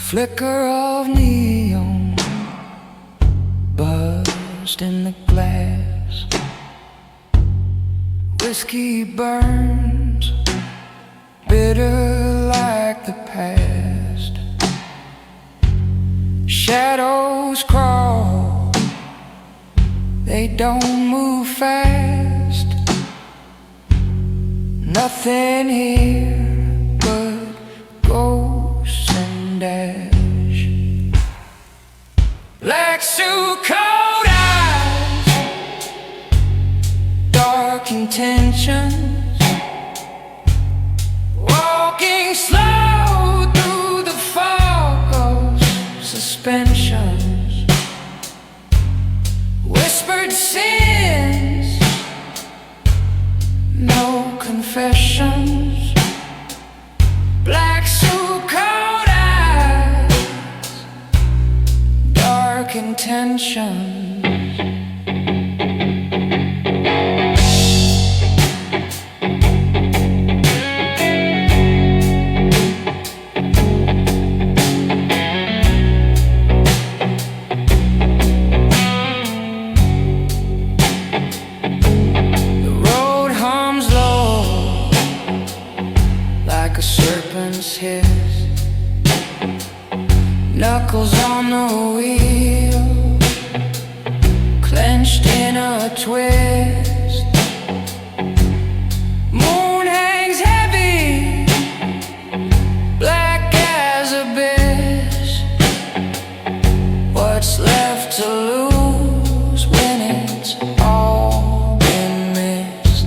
Flicker of neon buzzed in the glass. Whiskey burns bitter like the past. Shadows crawl, they don't move fast. Nothing here but ghosts and ash. Black suit, cold eyes, dark intentions, walking slow through the fog of suspensions. Whispered sins, no confessions. Black suit, cold eyes, dark intentions. Hiss, knuckles on the wheel, clenched in a twist. Moon hangs heavy, black as abyss. What's left to lose when it's all been missed?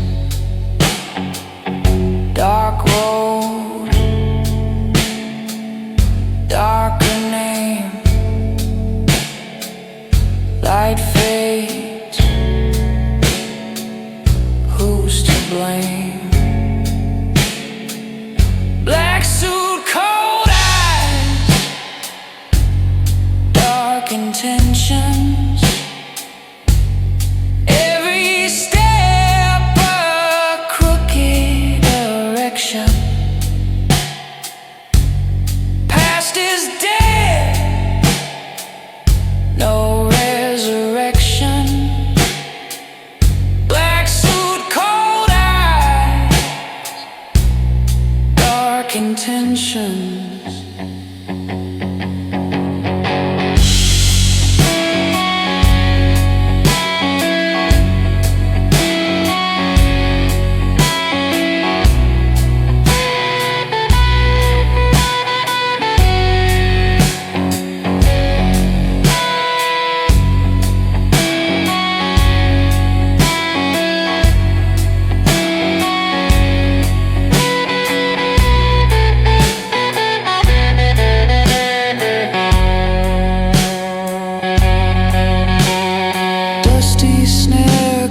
Dark road, darker name, light fades, who's to blame? Black suit, cold eyes, dark intentions. Every step a crooked direction. Is dead, no resurrection. Black suit, cold eyes, dark intentions.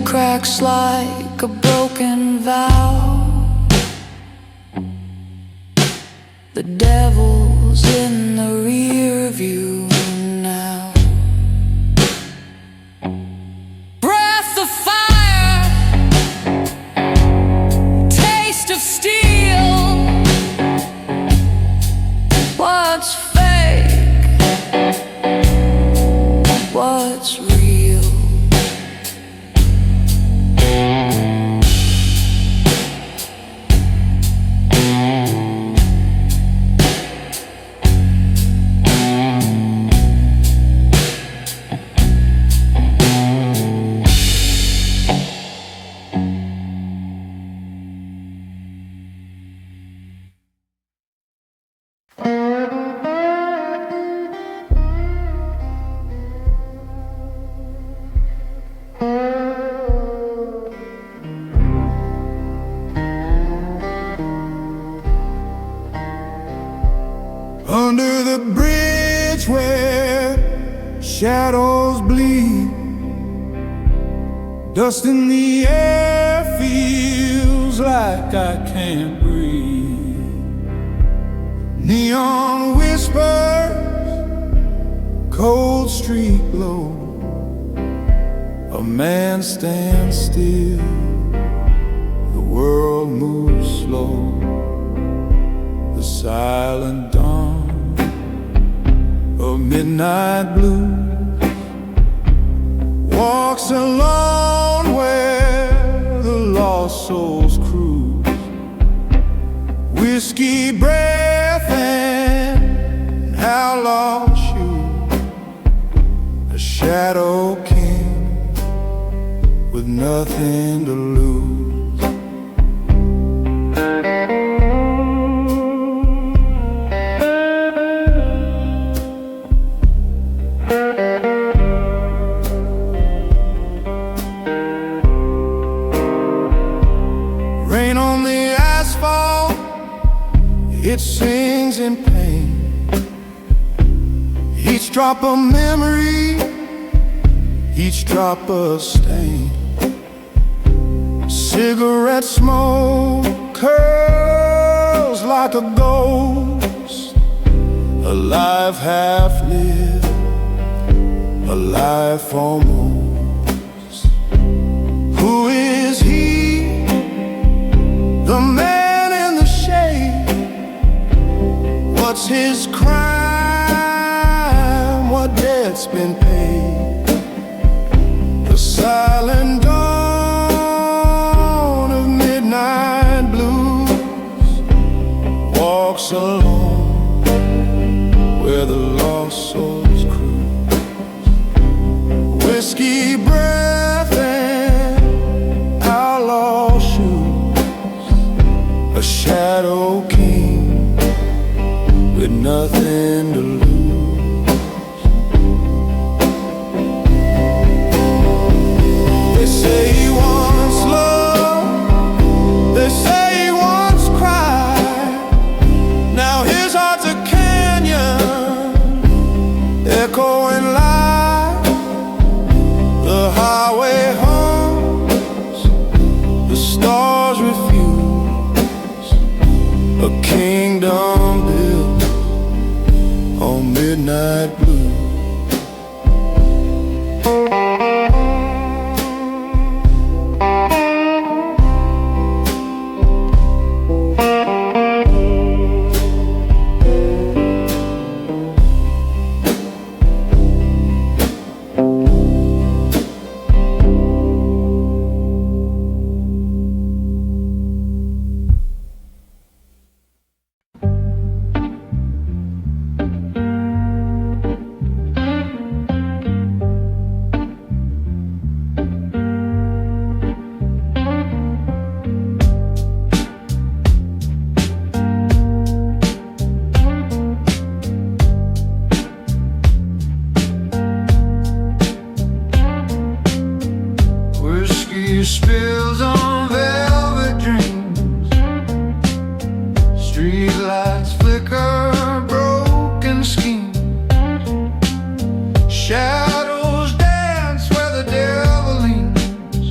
Cracks like a broken vow. The devil's in the rear view now. Breath of fire, taste of steel. What's fake? What's real? Under the bridge where shadows bleed, dust in the air feels like I can't breathe. Neon whispers, cold street glow. A man stands still, the world moves slow. The silent dawn of midnight blue. Walks alone where the lost souls cruise. Whiskey breath and outlaw shoes. A shadow king with nothing to lose. Rain on the asphalt, it sings in pain. Each drop a memory, each drop a stain. Cigarette smoke curls like a ghost. Alive, half lived, alive almost. Who is he? The man in the shade. What's his crime? What debt's been paid? The silent dawn of midnight blues walks alone where the lost souls cruise. Whiskey breath and outlaw shoes. A shadow king with nothing to lose. They say he wants love, they say he wants cry. Now his heart's a canyon, echoing live. The highway hums, the stars refuse. A kingdom built on midnight blue. Whiskey spills on velvet dreams. Streetlights flicker, broken schemes. Shadows dance where the devil leans.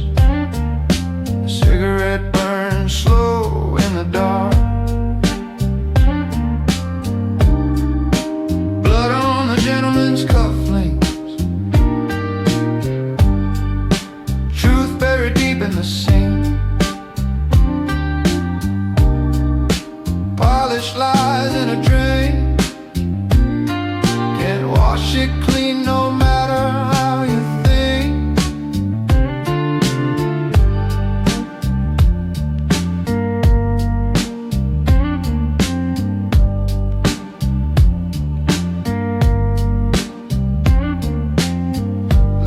A cigarette burns slow in the dark. Blood on the gentleman's cufflinks. Deep in the sink. Polished lies in a drain. Can't wash it clean no matter how you think.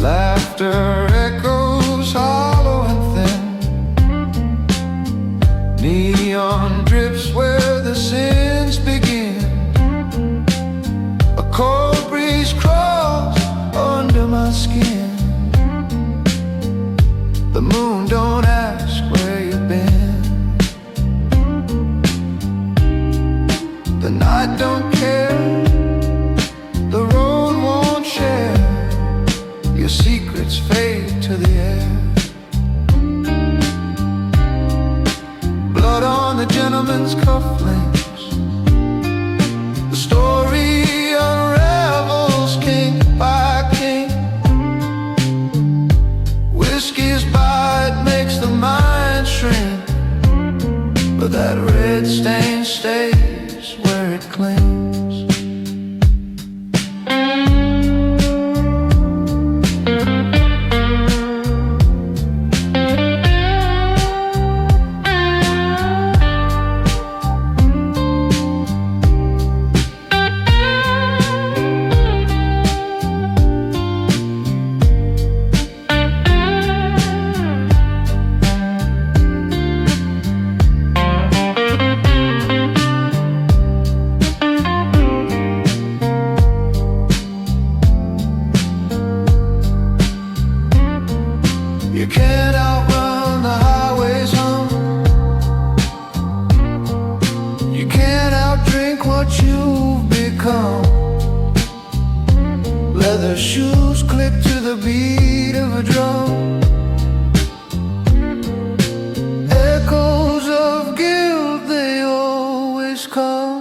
Laughter echoes hollow and thin. Neon drips where the sins begin. A cold breeze crawls under my skin. The moon don't ask where you've been. The night don't care. The road won't share. Your secrets fade to the air. Blood on the gentleman's cufflinks. The story unravels king by king. Whiskey's bite makes the mind shrink, but that red stain stays where it clings. come. Leather shoes click to the beat of a drum. Echoes of guilt, they always come.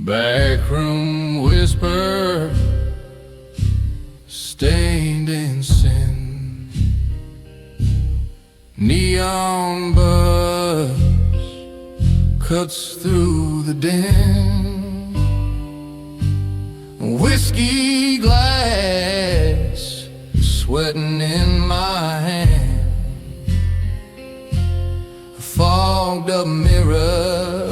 Backroom whisper, stained in sin. Neon buzz cuts through the din. Whiskey glass sweating in my hand. A fogged up mirror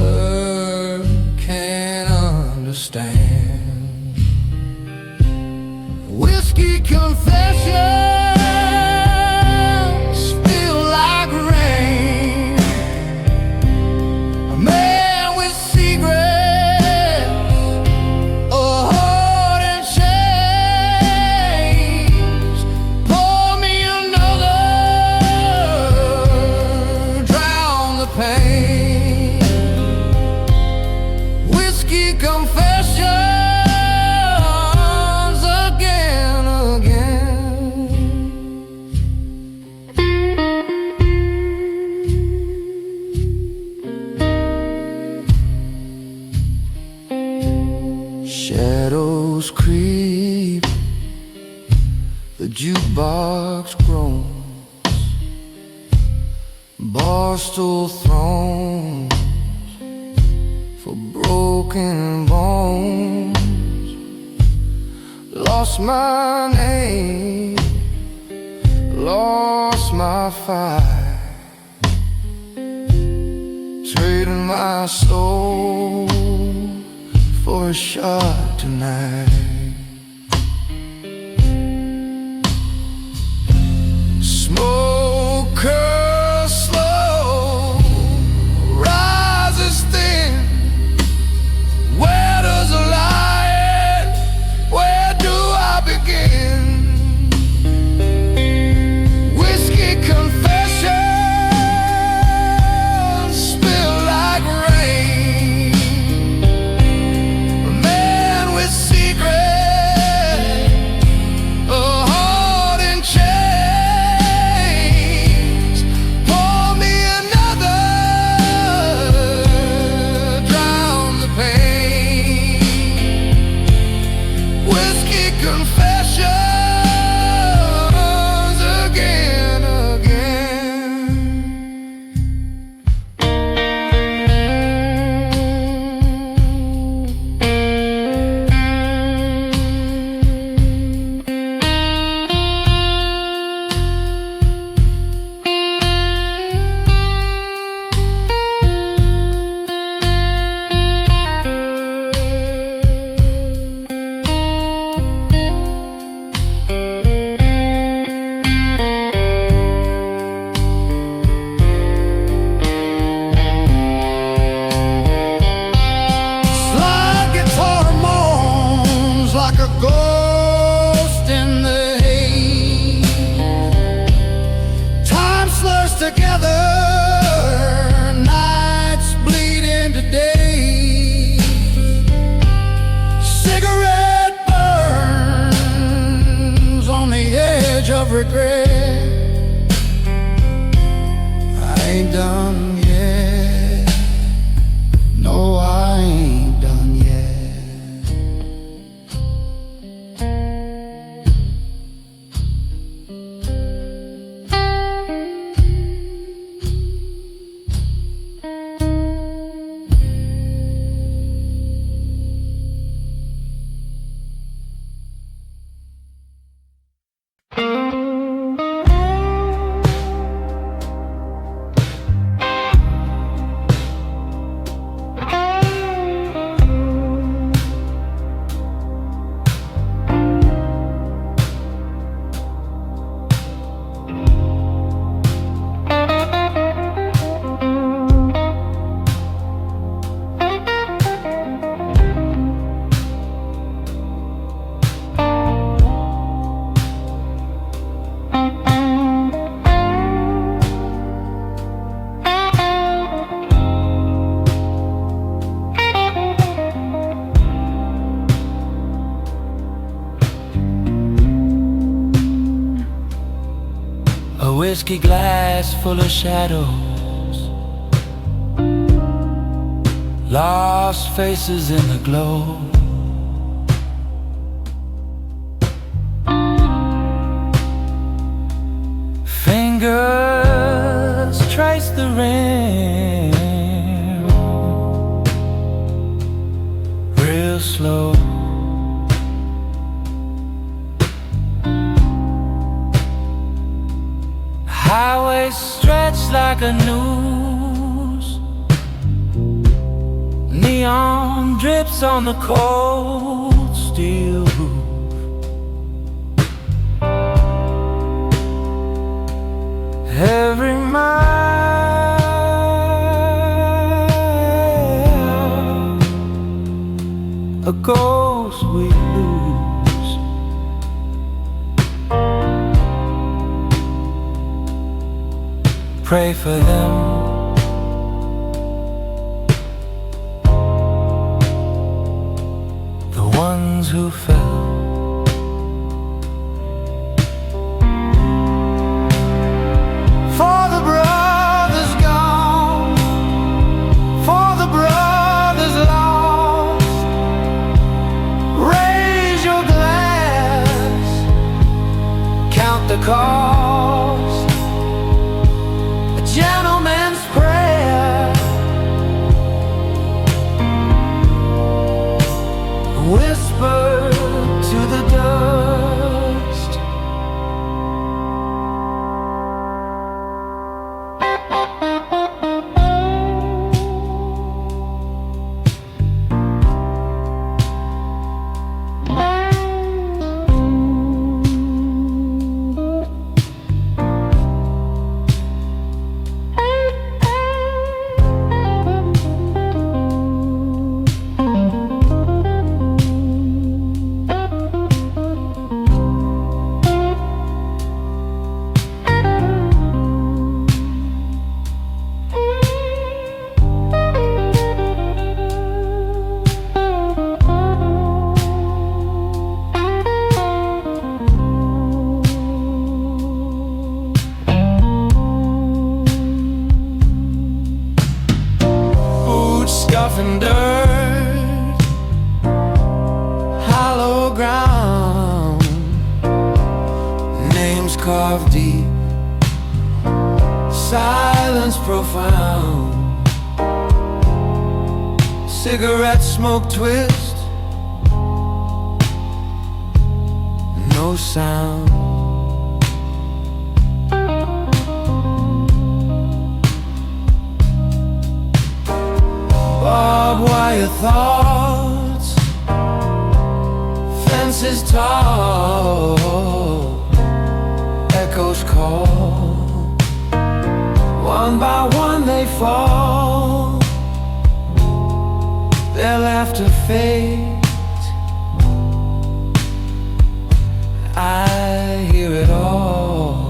understand. Whiskey confessions feel like rain. A man with secrets, a heart and chains. Pour me another, drown the pain. Whiskey confessions again, again. Shadows creep, the jukebox groans, barstool thrones for broken bones. Lost my name, lost my fight, trading my soul for a shot tonight. Smoke curls slow, rises thin. Where does a lie end? Where do I begin? Whiskey confessions spill like rain. A man with secrets, a heart in chains. Pour me another, drown the pain. Whiskey confessions again, again. Slide guitar moans like a ghost in the haze. Time slurs together, nights bleed into days. Cigarette burns on the edge of regret. I ain't done yet. No, I ain't done yet. whiskey glass full of shadows, lost faces in the glow. Fingers trace the rim real slow. Highway stretched like a noose, neon drips on the cold steel roof. Every mile a ghost we lose. Pray for them, the ones who fell. For the brothers gone, for the brothers lost, raise your glass, count the cost. A gentleman's prayer, whisper to the dust. Scuffing dirt, hollow ground, names carved deep, silence profound. Cigarette smoke twist, no sound. Barbed wire thoughts, fences tall, echoes call. One by one they fall, their laughter fades. I hear it all.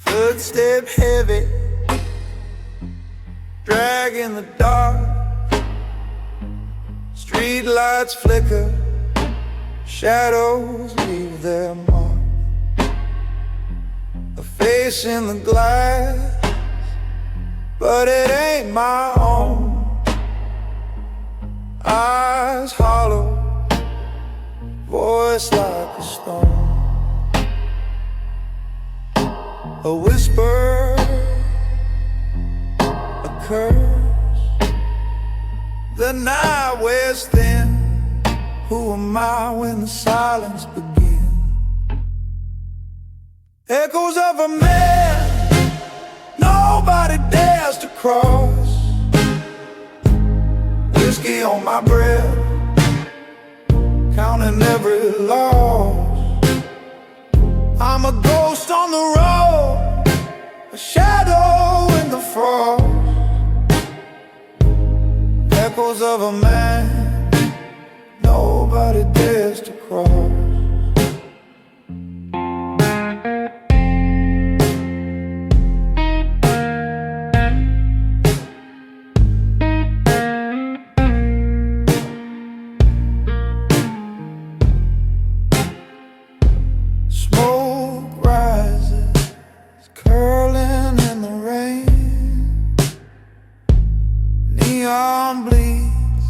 Footstep heavy, drag in the dark. Street lights flicker, shadows leave their mark. A face in the glass, but it ain't my own. Eyes hollow, voice like a stone. A whisper, a curse. The night wears thin. Who am I when the silence begins? Echoes of a man nobody dares to cross. Whiskey on my breath, counting every loss. I'm a ghost on the road, a shadow in the frost. Echoes of a man nobody dares to cross.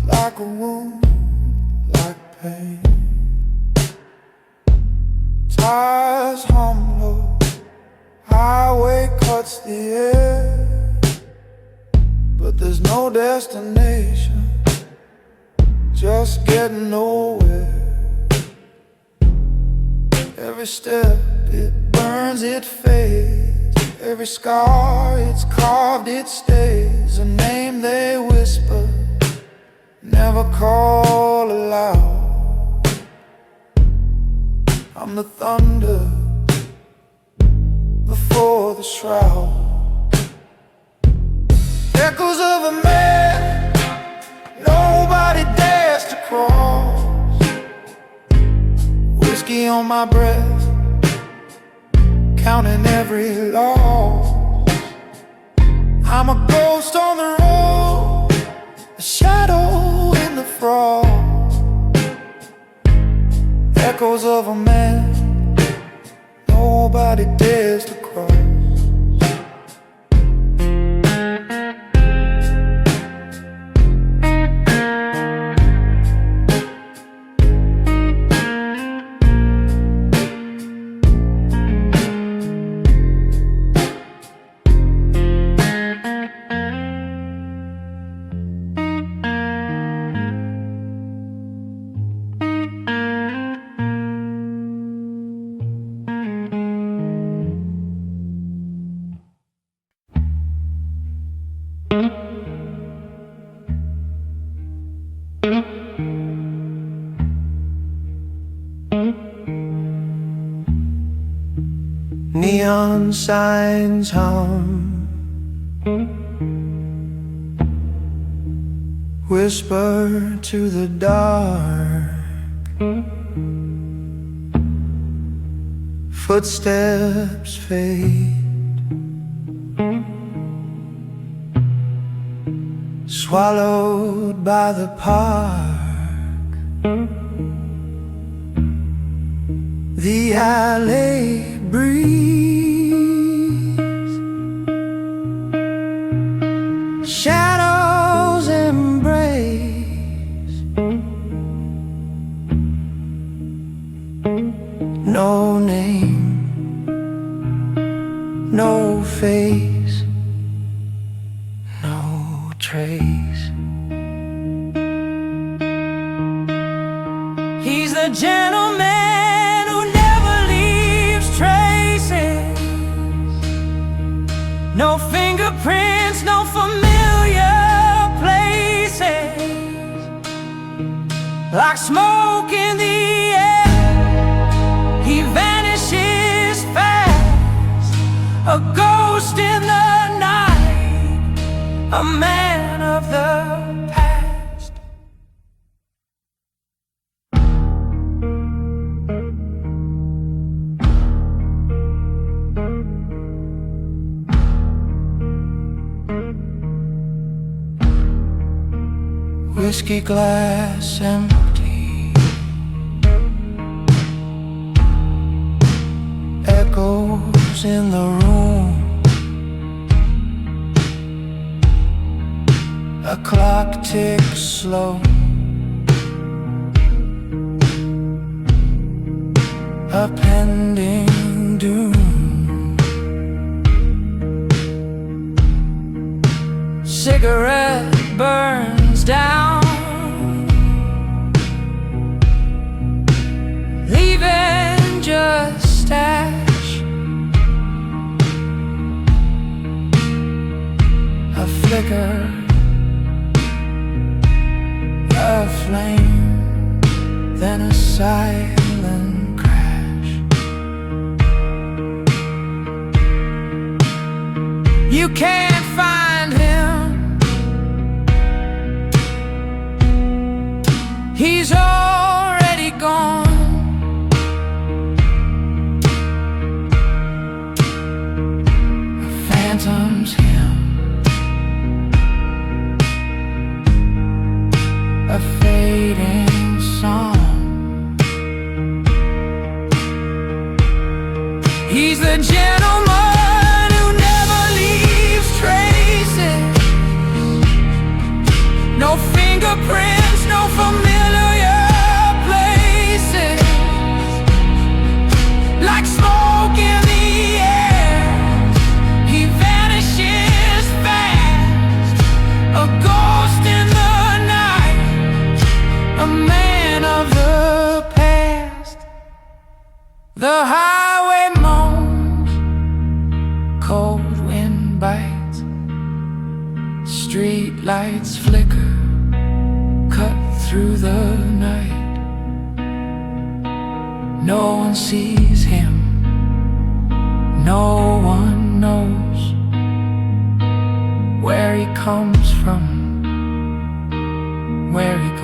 Like a wound, like pain. Tires hum low, highway cuts the air, but there's no destination, just getting nowhere. Every step it burns, it fades. Every scar it's carved, it stays. A name they whisper, never call aloud. I'm the thunder before the shroud. Echoes of a man nobody dares to cross. Whiskey on my breath, counting every loss. I'm a ghost on the road, a shadow in the frost. Echoes of a man nobody dares to cross. Neon signs hum, whisper to the dark. Footsteps fade, swallowed by the park. The alley breeze, shadows embrace. No name, no face, no trace. He's the gentleman who never leaves traces. No fingerprints, no familiar places. Like smoke in the air, he vanishes fast. A ghost in the night, a man of the past. Whiskey glass empty, echoes in the room. A clock ticks a pending doom. Cigarette burns down, leaving just ash, a flicker, a flame, then a silent crash. You can't find him, he's already gone. A phantom's him, a fading song. He's the gentleman who never leaves traces, no fingerprints, no familiar places, like smoke in the air. He vanishes fast, a ghost in the night, a man of the past. The highway moans, cold wind bites, street lights flicker, cut through the night. No one sees him, no one knows where he comes from, where he goes.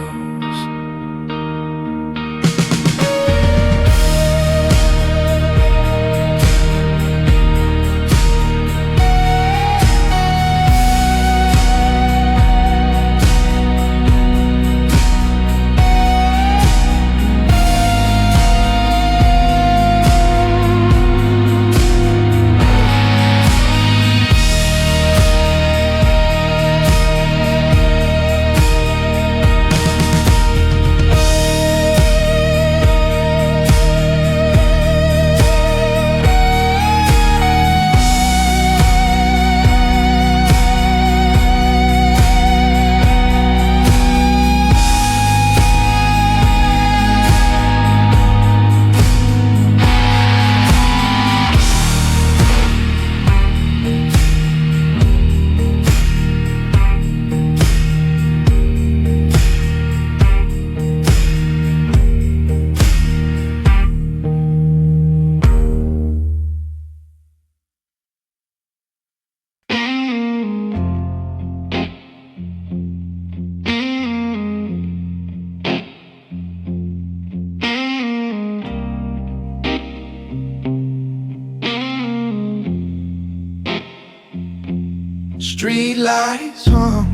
Street lights hum,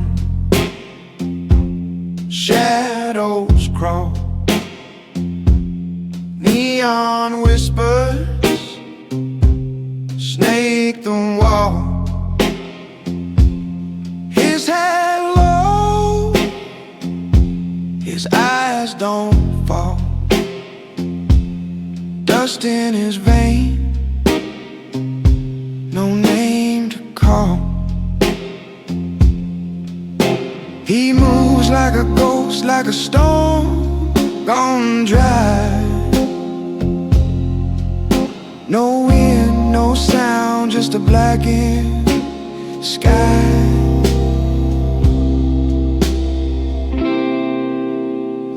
shadows crawl, neon whispers snake the wall. His head low, his eyes don't fall, dust in his vein, no name to call. He moves like a ghost, like a stone gone dry. No wind, no sound, just a blackened sky.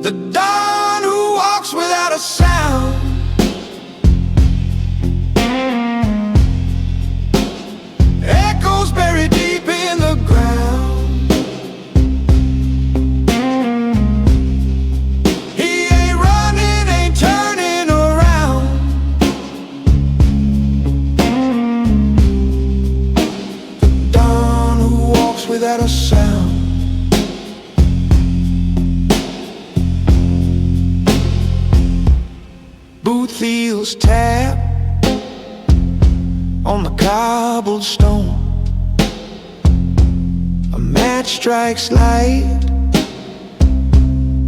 The dawn who walks without a sound, echoes buried deep in the ground. Without a sound, boot heels tap on the cobblestone. A match strikes light,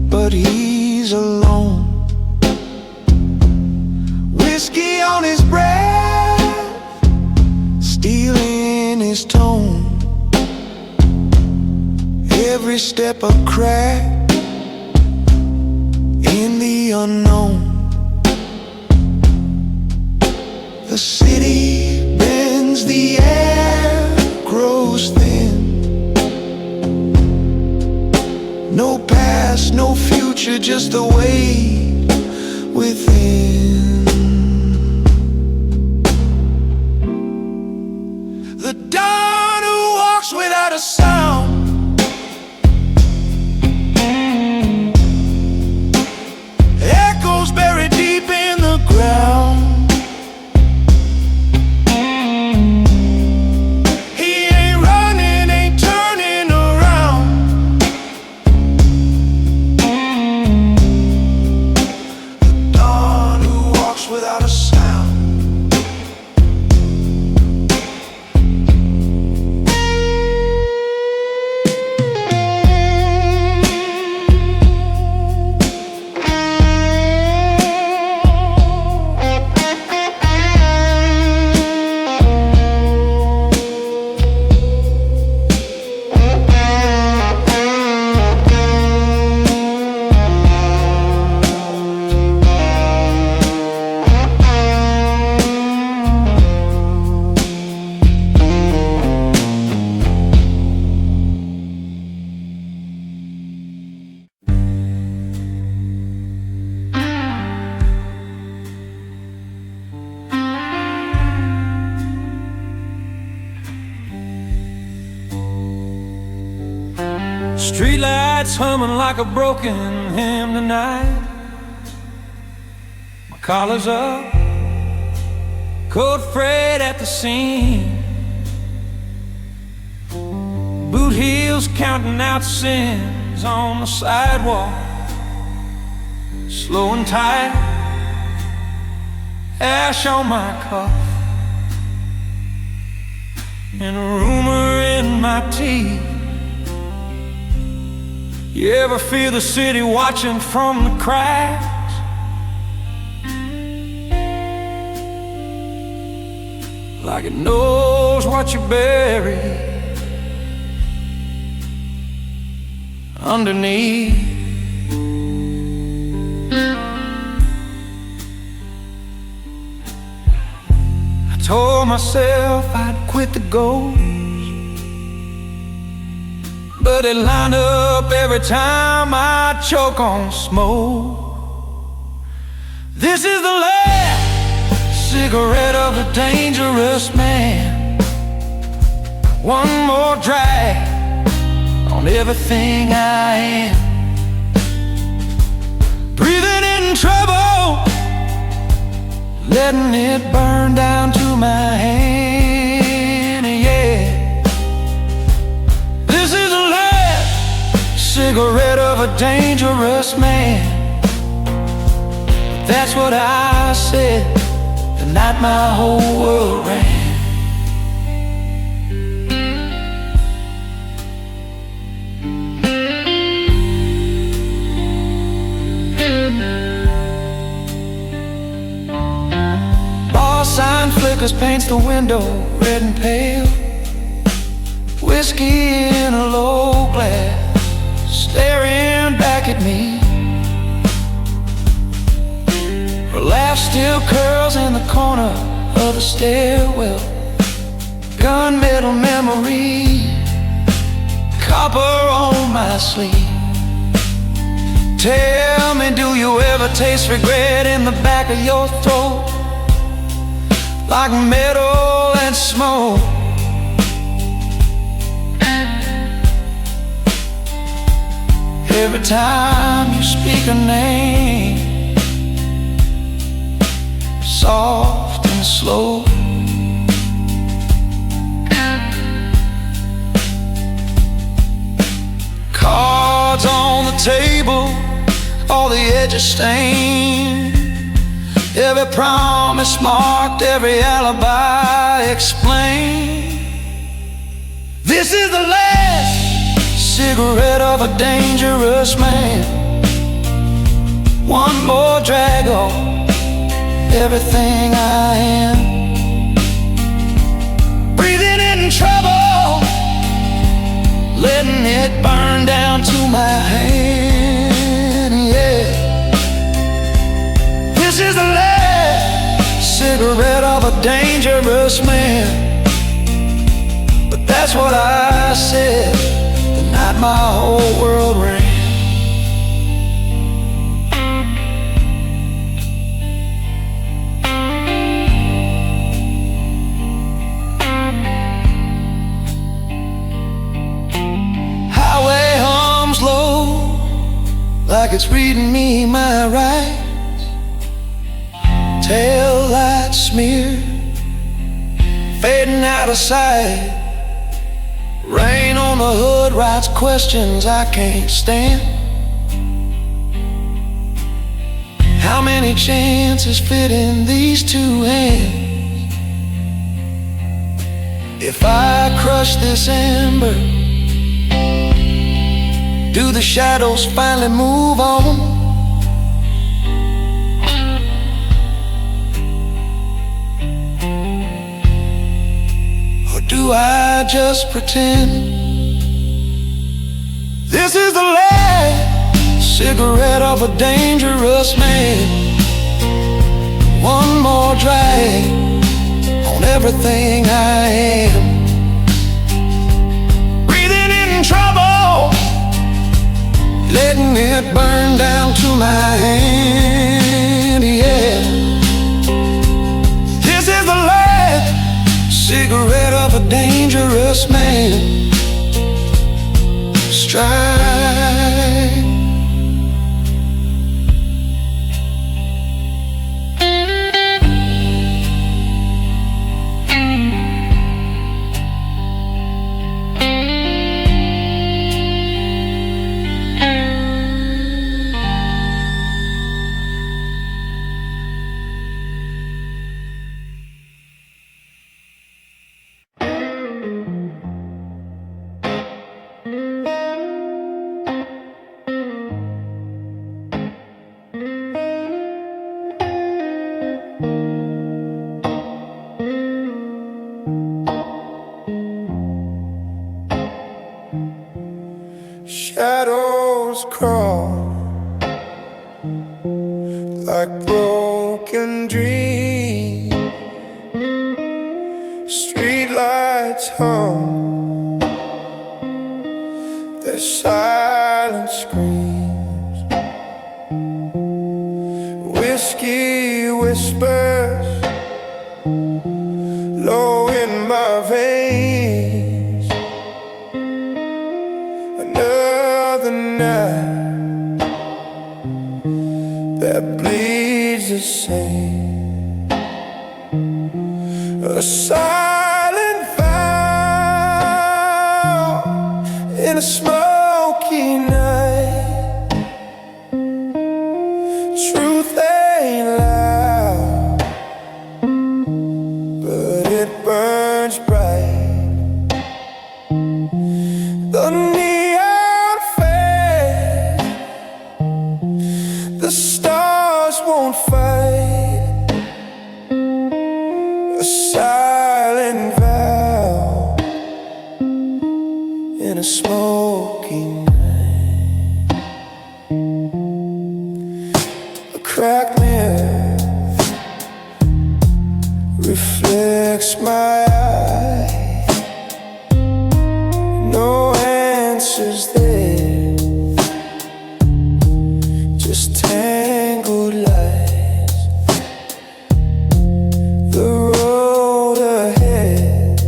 but he's alone. whiskey on his breath, steel in his tone. Every step a crack in the unknown. The city bends, the air grows thin. No past, no future, just a weight within. The dawn who walks without a sound, echoes buried deep in the ground. Streetlights humming like a broken hymn tonight. My collar's up, coat frayed at the seam. Boot heels counting out sins on the sidewalk. Slow and tight, ash on my cuff, and a rumor in my teeth. You ever feel the city watching from the cracks? Like it knows what you bury underneath. I told myself I'd quit the ghost, but it lined up every time I choke on smoke. This is the last cigarette of a dangerous man. One more drag on everything I am. Breathing in trouble, letting it burn down to my hand, yeah. This is the last cigarette of a dangerous man. That's what I said the night my whole world ran. Bar sign flickers, paints the window red and pale. Whiskey in a low glass, staring back at me. Her laugh still curls in the corner of the stairwell. Gunmetal memory, copper on my sleeve. Tell me, do you ever taste regret in the back of your throat? Like metal and smoke. Every time you speak a name, soft and slow. Cards on the table, all the edges stained. Every promise marked, every alibi explained. This is the last cigarette of a dangerous man. One more drag on, everything I am. Breathing in trouble, letting it burn down to my hand, yeah. This is the last cigarette of a dangerous man. But that's what I said the night my whole world ran. Like it's reading me my rights. Tail lights smeared, fading out of sight. Rain on the hood writes questions I can't stand. How many chances fit in these two hands? If I crush this ember, do the shadows finally move on? Or do I just pretend? This is the last cigarette of a dangerous man. One more drag on everything I am. Breathing in trouble, letting it burn down to my hand, yeah. This is the last cigarette of a dangerous man. Strike. Shadows crawl like broken dreams. Streetlights hum, their silent screams. Whiskey whispers low in my veins. Another night that bleeds the same. A silent vow in a smoky night. Truth ain't loud, but it burns bright. The neon fades, the stars won't fight. A silent vow in a smoky night. A cracked mirror reflects my eye. No answers there, just tangled lies. The road ahead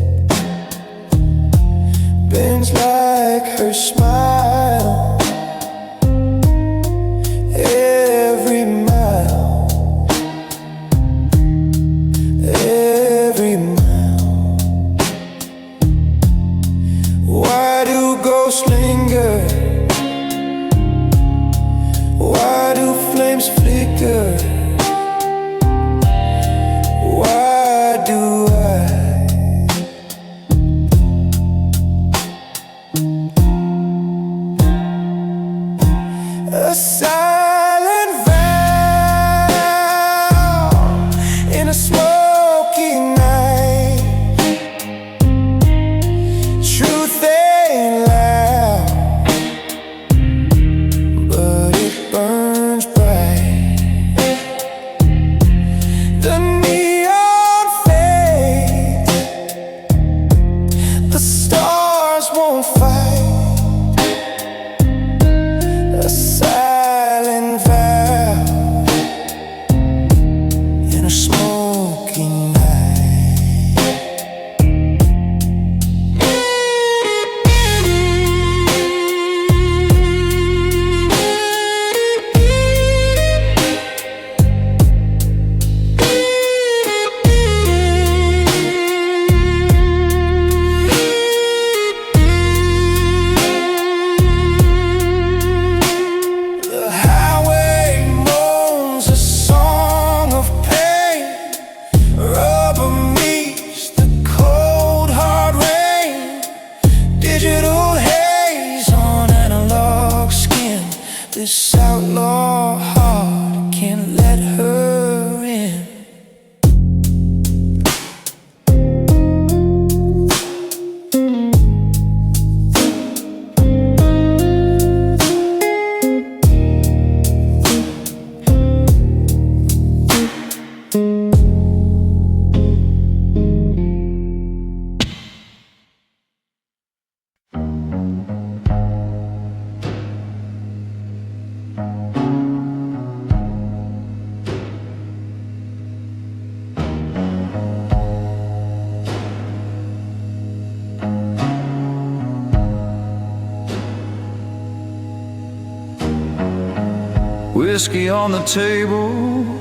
bends like her smile. Every mile, every mile. Why do ghosts linger? Why do flames flicker? Why do a silent vow can't let her in. Whiskey on the table,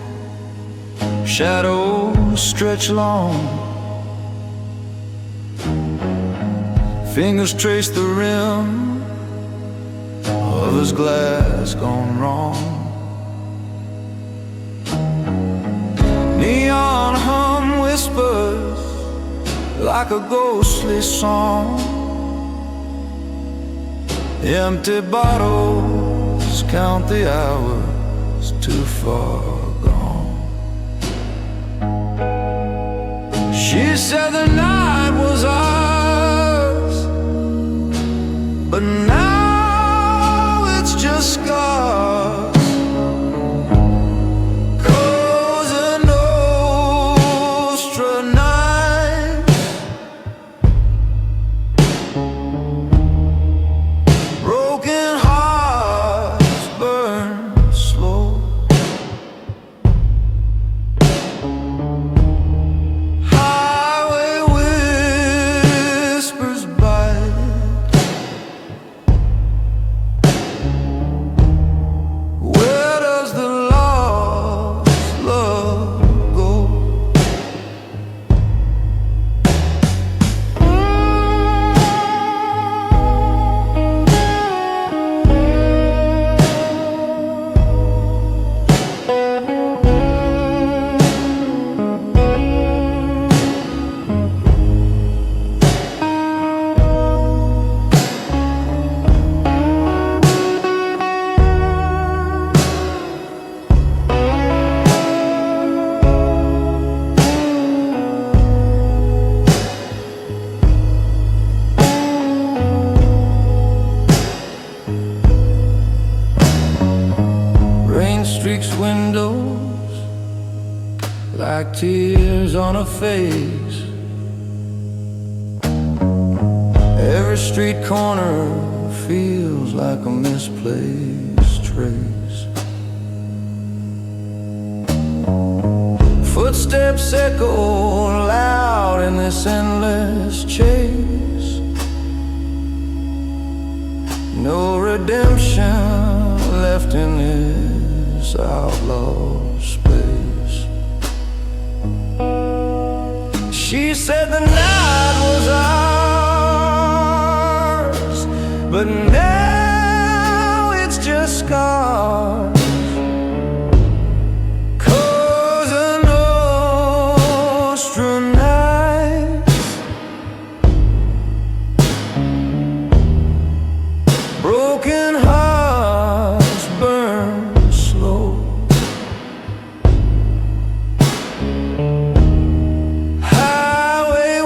shadows stretch long. Fingers trace the rim of his glass gone wrong. Neon hum whispers like a ghostly song. Empty bottles count the hours too far gone. She said the night was ours, but now it's just scars. Cosa Nostra night, broken hearts burn slow. Highway whispers bite. Where does the lost love go? Rain streaks windows like tears on a face. Every street corner feels like a misplaced trace. Footsteps echo loud in this endless chase. No redemption left in this outlaw space. She said the night was ours, but now it's just scars. Cosa Nostra nights, broken hearts burn slow. Highway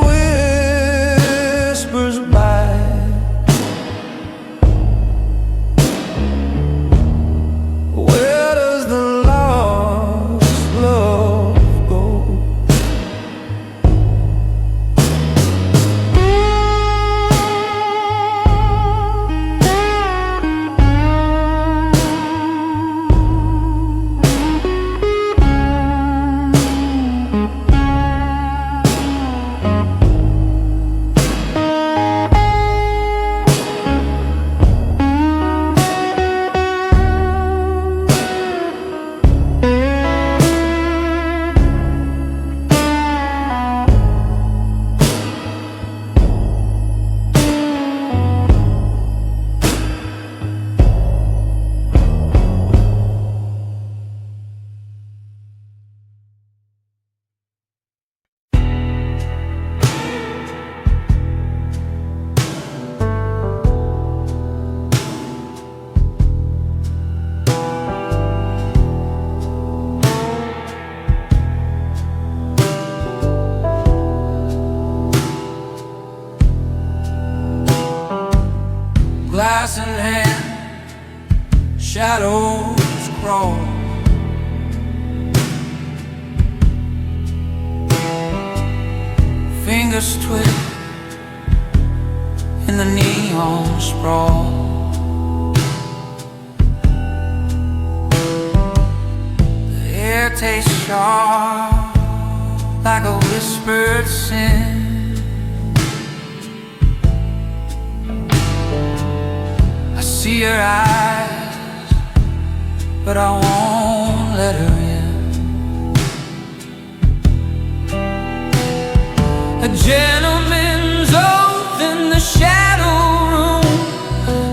shadows crawl. Fingers twist in the neon sprawl. The air tastes sharp like a whispered sin. I see her eyes, but I won't let her in. A gentleman's oath in the shadow room.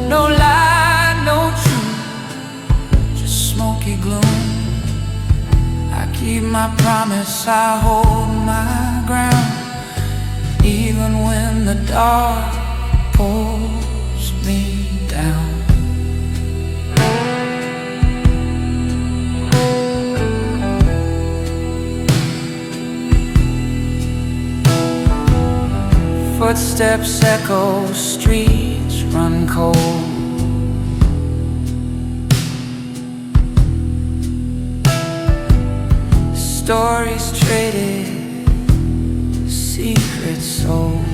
No lie, no truth, just smoky gloom. I keep my promise, I hold my ground, even when the dark pulls me down. Footsteps echo, streets run cold. Stories traded, secrets sold.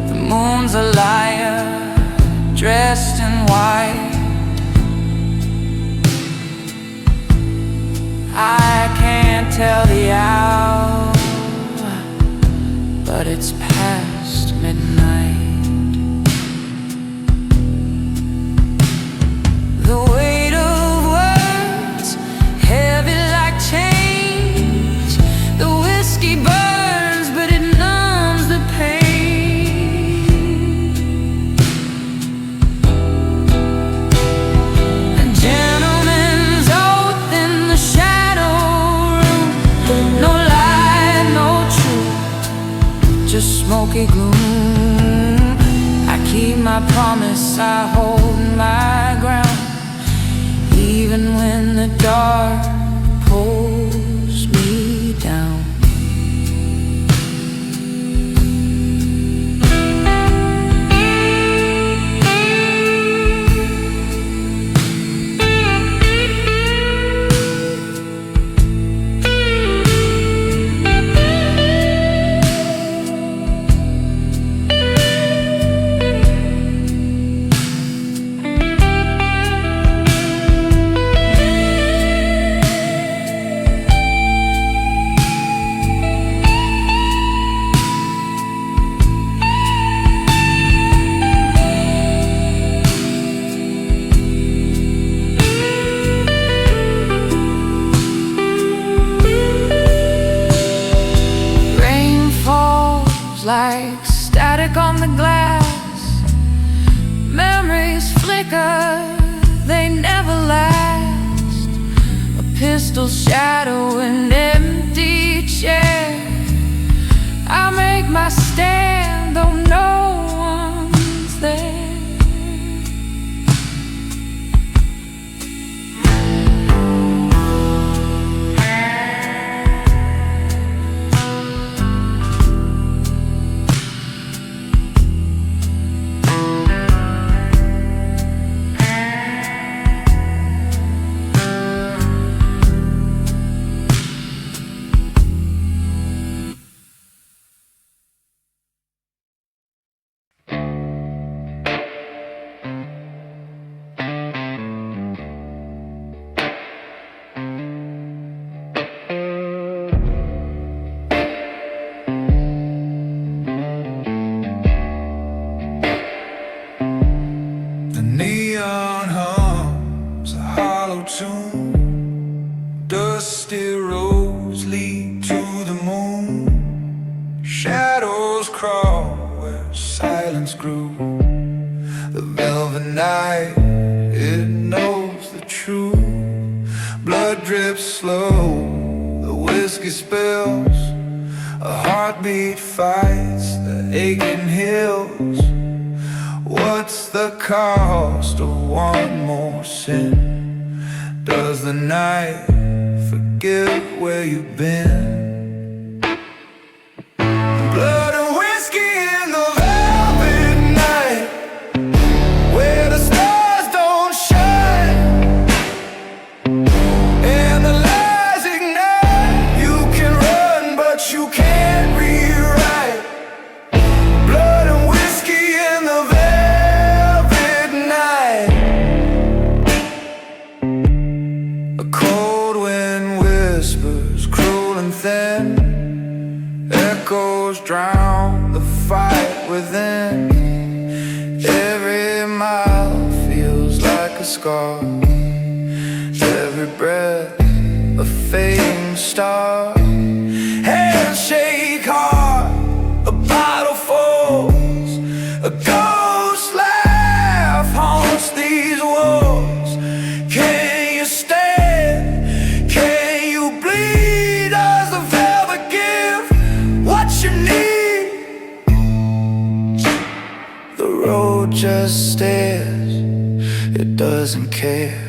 The moon's a liar, dressed in white. I can't tell the hour, but it's past midnight. The weight of words, heavy like chains. The whiskey burns, but it numbs the pain. A gentleman's oath in the shadow room. No lie, no truth, just smoky gloom. I keep my promise, I hold my ground, even when the dark pulls me down. Like static on the glass, memories flicker, they never last. A pistol shadow, an empty chair. I make my stand, though no one's there. Dusty roads lead to the moon. Shadows crawl where silence grew. The velvet night, it knows the truth. Blood drips slow, the whiskey spills. A heartbeat fights the aching hills. What's the cost of one more sin? Does the night forget where you've been? Blood and whiskey in the velvet night. echoes drown the fight within. Every mile feels like a scar, every breath a fading star. Hands shake hard, a bottle falls, a ghost laugh haunts these walls. Can you stand? Can you bleed? Does the velvet give what you need? The road just stares, it doesn't care.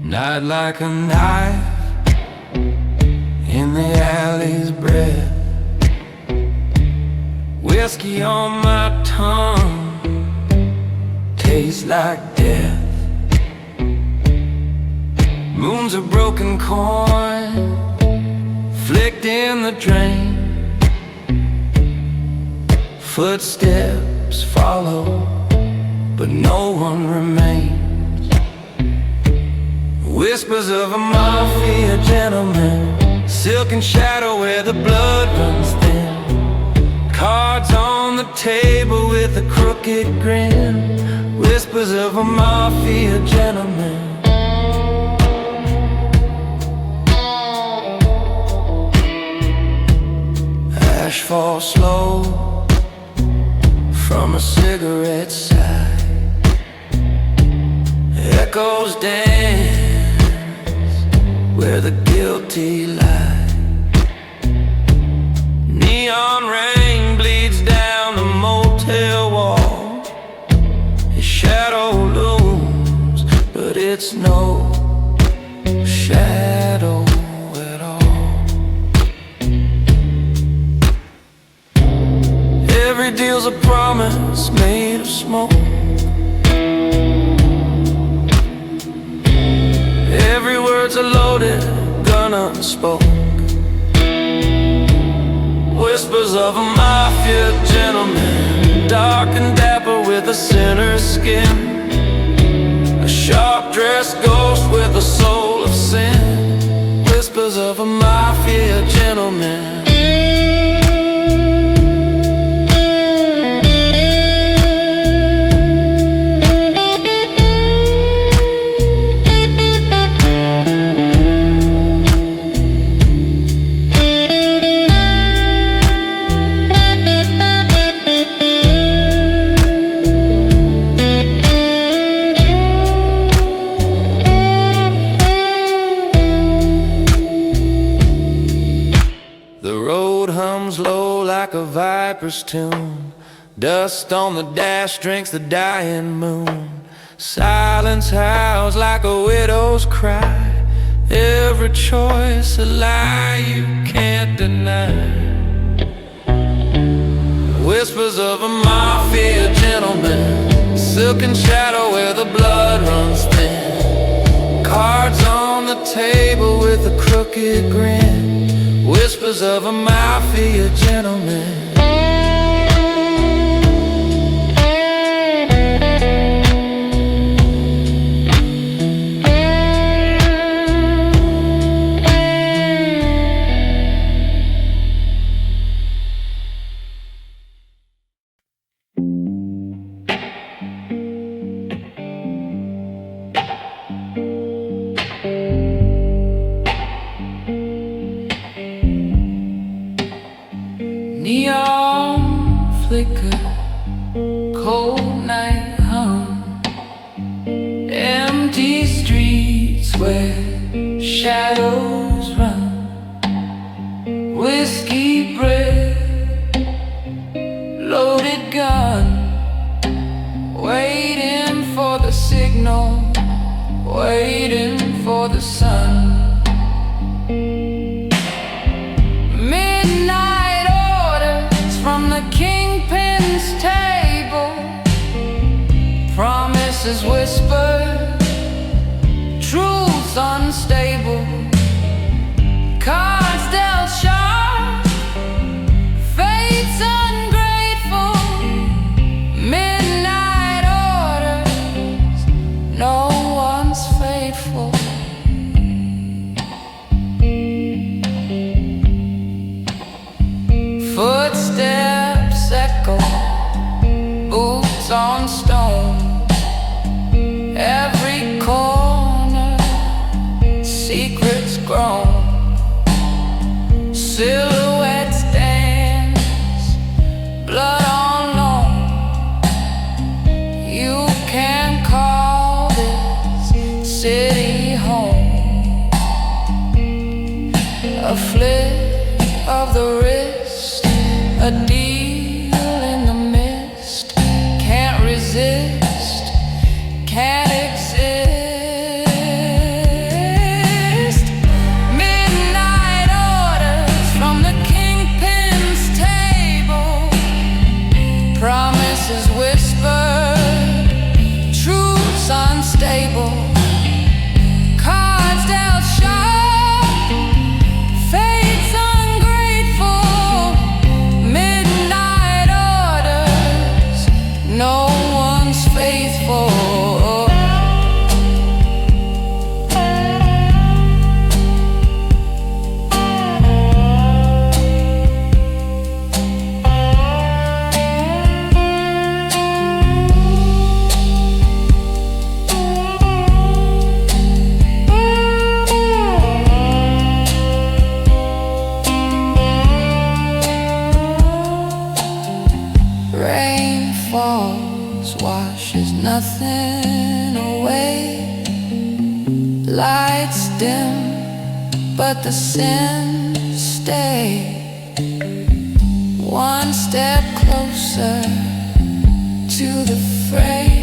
Night like a knife in the alley's breath, whiskey on my tongue tastes like death. Moon's a broken coin flicked in the drain. Footsteps follow, but no one remains. Whispers of a mafia gentleman, silken shadow where the blood runs thin. Cards on the table with a crooked grin. Whispers of a mafia gentleman. Ash falls slow from a cigarette side. Echoes dance where the guilty lie. Neon rain bleeds down the motel wall. His shadow looms, but it's no shadow at all. Every deal's a promise made of smoke. Every word's a loaded gun unspoke. Whispers of a mafia gentleman, dark and dapper with a sinner's skin. A sharp-dressed ghost with a soul of sin. Whispers of a mafia gentleman. A viper's tune, dust on the dash drinks the dying moon. Silence howls like a widow's cry. Every choice a lie you can't deny. Whispers of a mafia gentleman, silken shadow where the blood runs thin. Cards on the table with a crooked grin. Whispers of a mafia gentleman. Neon flicker, cold night hum. shadows run, whiskey breath, loaded gun, waiting for the signal, waiting for the sun. Midnight orders from the Kingpin's table, promises whispered, truths unstable, cards dealt sharp, fate's ungrateful. Midnight orders, no one's faithful. Footsteps echo, boots on stone, every corner secrets grown, silhouettes dance, blood on loan. You can call this city home. A flick of the wrist, a deal in the mist, can't resist, can't exist. Midnight orders from the Kingpin's table, promises whispered, truths unstable, cards dealt sharp, fate's ungrateful. Midnight orders, no one's faithful. Rain falls, washes nothing away. Lights dim, but the sins stay. One step closer to the fray.